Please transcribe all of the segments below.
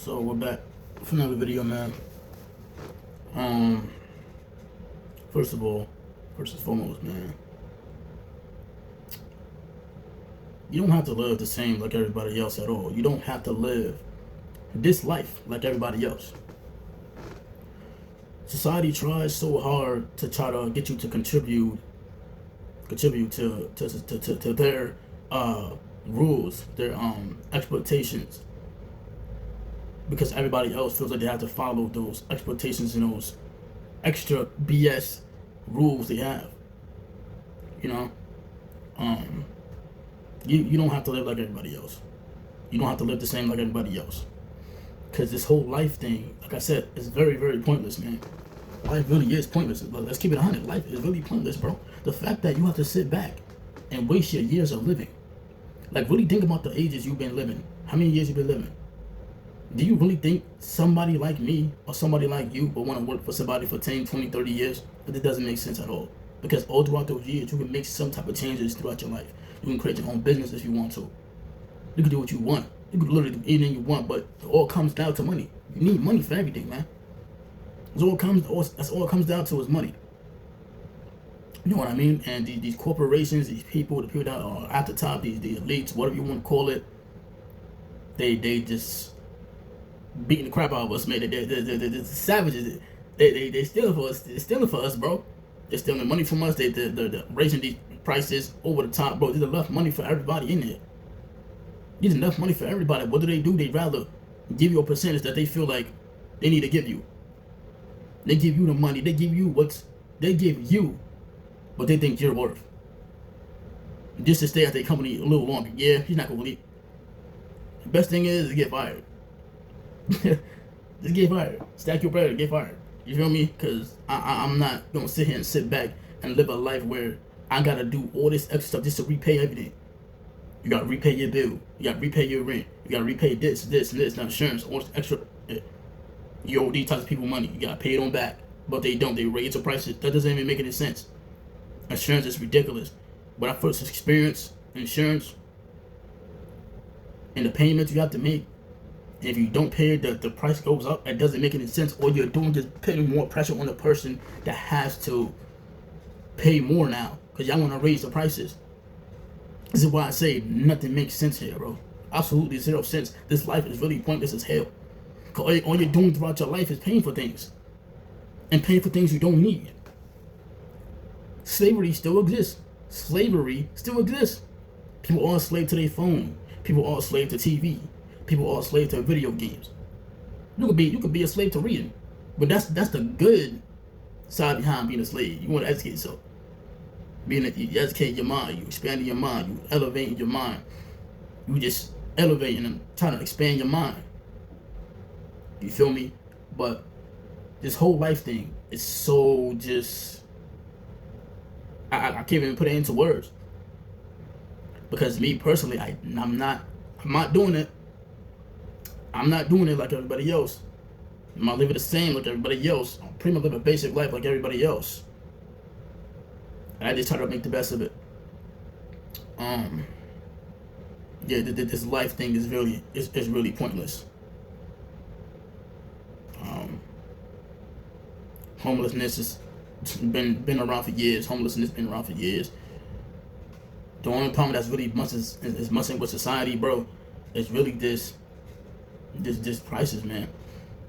So we're back for another video, man. Um, first of all, first and foremost, man, you don't have to live the same like everybody else at all. You don't have to live this life like everybody else. Society tries so hard to try to get you to contribute to their rules, their expectations, because everybody else feels like they have to follow those expectations and those extra BS rules they have. You know, um, you don't have to live like everybody else. You don't have to live the same like everybody else. Because this whole life thing, like I said, is very, very pointless, man. Life really is pointless. But let's keep it 100. Life is really pointless, bro. The fact that you have to sit back and waste your years of living. Like, really think about the ages you've been living. How many years you've been living? Do you really think somebody like me or somebody like you would want to work for somebody for 10, 20, 30 years? But it doesn't make sense at all. Because all throughout those years, you can make some type of changes throughout your life. You can create your own business if you want to. You can do what you want. You can literally do anything you want, but it all comes down to money. You need money for everything, man. That's all it comes down to is money. You know what I mean? And these corporations, these people, the people that are at the top, the elites, whatever you want to call it, they just beating the crap out of us, man. They're savages. They stealing for us. They're stealing for us, bro. They're stealing money from us. They're raising these prices over the top, bro. There's enough money for everybody in there. There's enough money for everybody. What do? They'd rather give you a percentage that they feel like they need to give you. They give you the money. They give you what they think you're worth. Just to stay at their company a little longer. Yeah, he's not gonna leave. The best thing is to get fired. Just get fired. Stack your bread and get fired. You feel me? Because I'm not gonna sit here and sit back and live a life where I gotta do all this extra stuff just to repay everything. You gotta repay your bill. You gotta repay your rent. You gotta repay this, and this, and insurance, all this extra. You owe these types of people money. You gotta pay them back. But they don't. They raise the prices. That doesn't even make any sense. Insurance is ridiculous. When I first experienced insurance and the payments you have to make, if you don't pay it, the price goes up. It doesn't make any sense. All you're doing is putting more pressure on the person that has to pay more now. Because y'all want to raise the prices. This is why I say nothing makes sense here, bro. Absolutely 0 sense. This life is really pointless as hell. Cause all you're doing throughout your life is paying for things. And paying for things you don't need. Slavery still exists. Slavery still exists. People are enslaved to their phone. People are enslaved to TV. People are enslaved to video games. You could be a slave to reading. But that's the good side behind being a slave. You want to educate yourself. You educate your mind, you expanding your mind, you elevating your mind. You just elevating and trying to expand your mind. You feel me? But this whole life thing is so just I can't even put it into words. Because me personally, I'm not doing it. I'm not doing it like everybody else. I'm not living the same like everybody else. I'm pretty much living a basic life like everybody else. I just try to make the best of it. Yeah, this life thing is really pointless. Homelessness has been around for years. Homelessness been around for years. The only problem that's really messing with society, bro, is really this prices, man.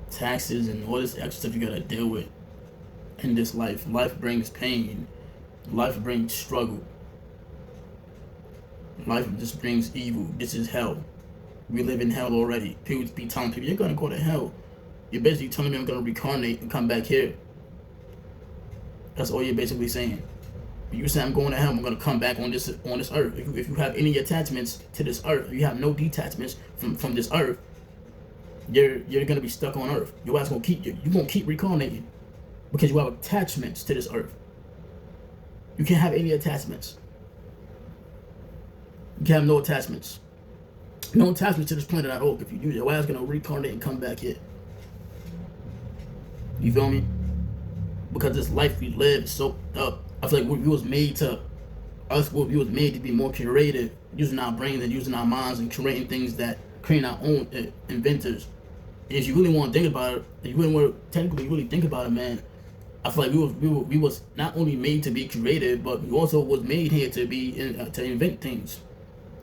Taxes and all this extra stuff you gotta deal with in this life. Life brings pain. Life brings struggle. Life just brings evil. This is hell. We live in hell already. People be telling people, you're gonna go to hell. You're basically telling me I'm gonna reincarnate and come back here. That's all you're basically saying. You say I'm going to hell, I'm gonna come back on this earth. If you have any attachments to this earth, if you have no detachments from this earth, you're gonna be stuck on earth. Your ass gonna keep reincarnating because you have attachments to this earth. You can't have any attachments. You can't have no attachments. No attachments to this planet at all. If you do, your ass gonna reincarnate and come back here. You feel me? Because this life we live is so up. I feel like we was made to be more creative, using our brains and using our minds and creating our own inventors. if you really want to think about it, if you really want to technically really think about it, man, I feel like we was not only made to be creative, but we also was made here to be to invent things,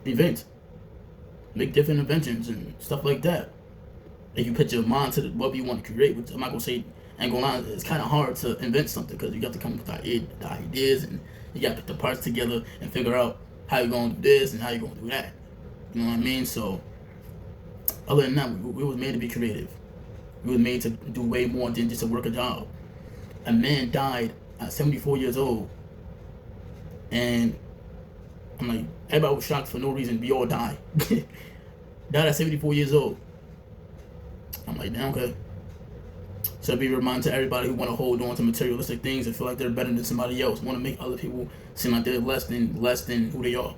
make different inventions and stuff like that. If you put your mind to what you want to create, which I'm not gonna say, ain't gonna lie, it's kind of hard to invent something because you got to come up with the ideas and you got to put the parts together and figure out how you're gonna do this and how you're gonna do that. You know what I mean? So, other than that, we was made to be creative. We was made to do way more than just to work a job. A man died at 74 years old, and I'm like, everybody was shocked for no reason. We all die. Died at 74 years old. I'm like, damn, okay. So be a reminder to everybody who want to hold on to materialistic things and feel like they're better than somebody else, want to make other people seem like they're less than who they are,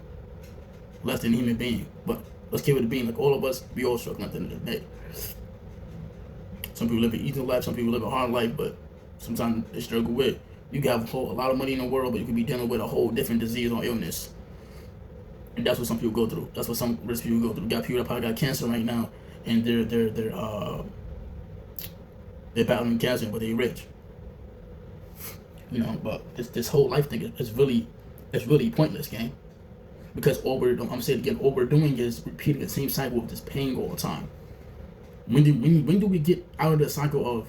less than a human being. But let's keep it a being. Like all of us, we all struggling at the end of the day. Some people live an easy life, some people live a hard life, but sometimes they struggle with. You can have a lot of money in the world, but you could be dealing with a whole different disease or illness. And that's what some people go through. That's what some rich people go through. Got people that probably got cancer right now, and they're battling cancer, but they're rich. You know, but this whole life thing is really pointless, gang. Because all we're doing is repeating the same cycle of just paying all the time. When do we get out of the cycle of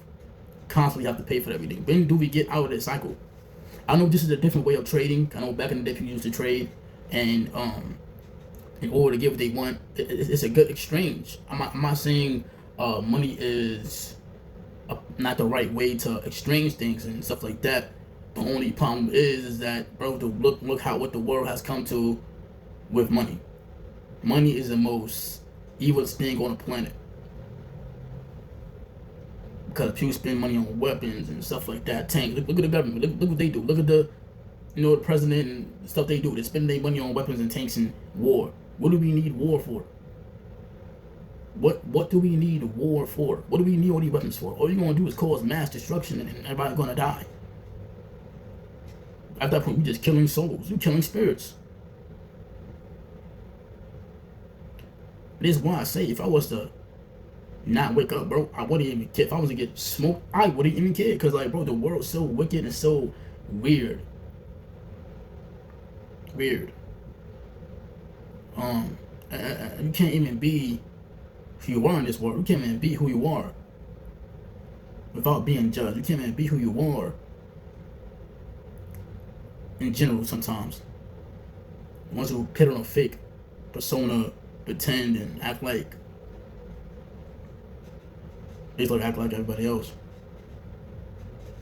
constantly have to pay for everything? When do we get out of this cycle? I know this is a different way of trading. I know back in the day people used to trade, and in order to get what they want, it's a good exchange. I'm not saying money is not the right way to exchange things and stuff like that. The only problem is that, bro, look what the world has come to with money. Money is the most evilest thing on the planet. Because people spend money on weapons and stuff like that. Tanks. Look at the government. Look what they do. Look at the president and stuff they do. They spend their money on weapons and tanks and war. What do we need war for? What do we need war for? What do we need all these weapons for? All you're gonna do is cause mass destruction and everybody's gonna die. At that point, you're just killing souls. You're killing spirits. This is why I say if I was to not wake up, bro, I wouldn't even care. If I was to get smoked, I wouldn't even care. Because, like, bro, the world's so wicked and so weird. You can't even be who you are in this world. You can't even be who you are without being judged. You can't even be who you are in general sometimes. Once you put on a fake persona, pretend and act like act like everybody else.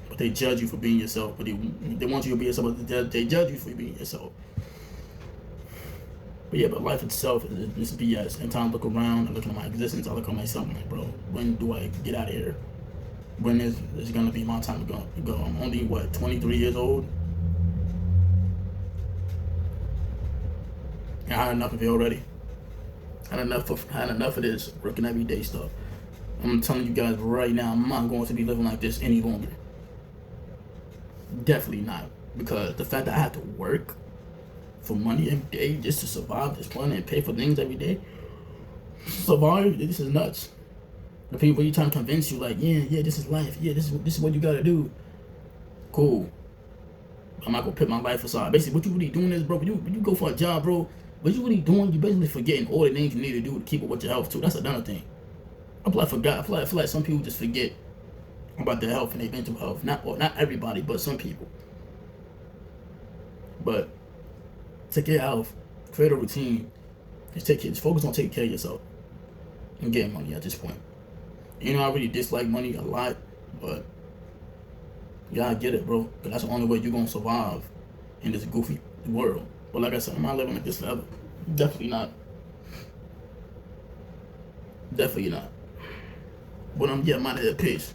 But they judge you for being yourself. But they want you to be yourself, but they judge you for being yourself. But yeah, but life itself is BS. Every time I look around, I look at my existence, I look at myself, I'm like, bro, when do I get out of here? When is gonna be my time to go? I'm only 23 years old. And I had enough of it already. I had enough of this working everyday stuff. I'm telling you guys right now, I'm not going to be living like this any longer. Definitely not. Because the fact that I have to work for money every day just to survive this planet and pay for things every day, survive, this is nuts. The people you trying to convince you, like, yeah, this is life. Yeah, this is what you gotta do. Cool. I'm not gonna put my life aside. Basically, what you really doing is, bro, when you go for a job, bro, what you really doing, you basically forgetting all the things you need to do to keep up with your health too. That's another thing. I feel like some people just forget about their health and their mental health. Not everybody, but some people. But take care of health, create a routine, just focus on taking care of yourself and getting money at this point. You know, I really dislike money a lot, but you gotta get it, bro, because that's the only way you're gonna survive in this goofy world. But like I said, I'm not living like this forever. Definitely not. But I'm out of here. Peace.